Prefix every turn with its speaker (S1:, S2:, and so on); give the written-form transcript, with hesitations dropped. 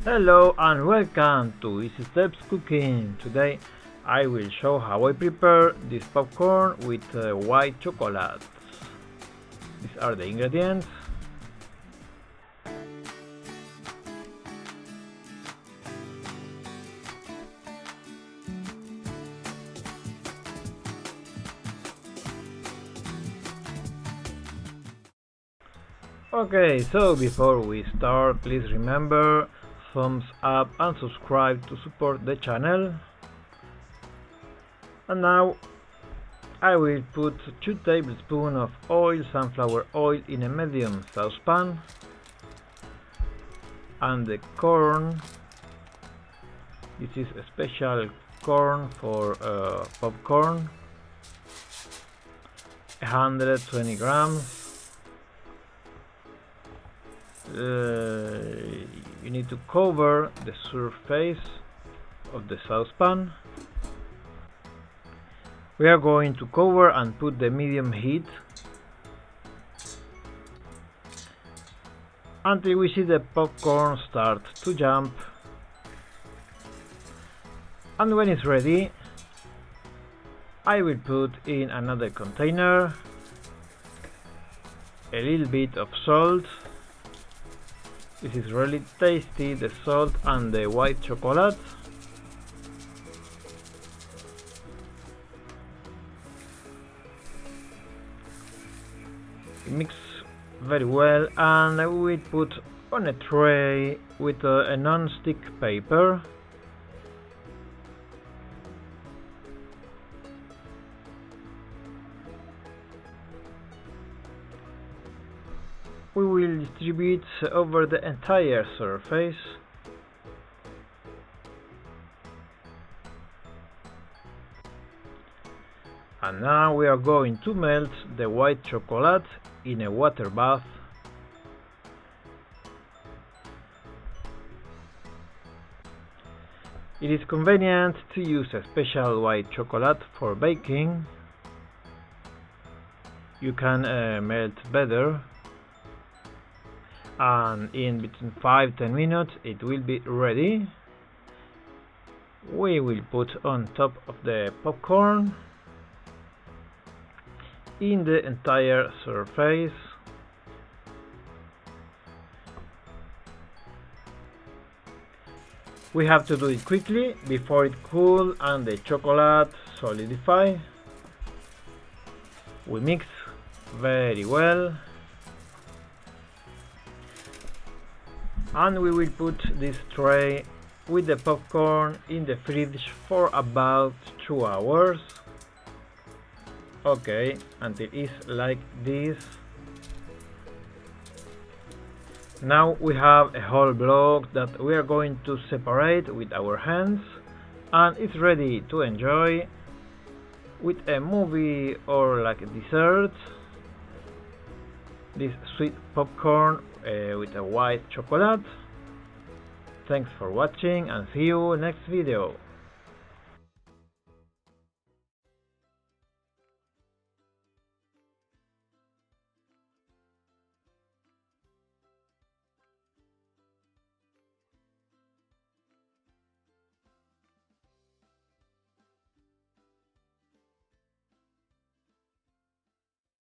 S1: Hello and welcome to Easy Steps Cooking. Today I will show how I prepare this popcorn with white chocolate. These are the ingredients. Okay, so before we start, please remember thumbs up and subscribe to support the channel. And now I will put 2 tablespoons of sunflower oil in a medium saucepan, and the corn. This is a special corn for popcorn, 120 grams. You need to cover the surface of the saucepan. We are going to cover and put the medium heat until we see the popcorn start to jump, and when it's ready I will put in another container a little bit of salt. This is really tasty, the salt and the white chocolate. Mix very well, and I will put on a tray with a non-stick paper. We will distribute over the entire surface. And now we are going to melt the white chocolate in a water bath. It is convenient to use a special white chocolate for baking. You can melt better, and in between 5-10 minutes it will be ready. We will put on top of the popcorn in the entire surface. We have to do it quickly before it cools and the chocolate solidify. We mix very well, and we will put this tray with the popcorn in the fridge for about 2 hours. Okay, until it's like this. Now we have a whole block that we are going to separate with our hands, and it's ready to enjoy with a movie or like a dessert. This sweet popcorn with a white chocolate. Thanks for watching and see you next video.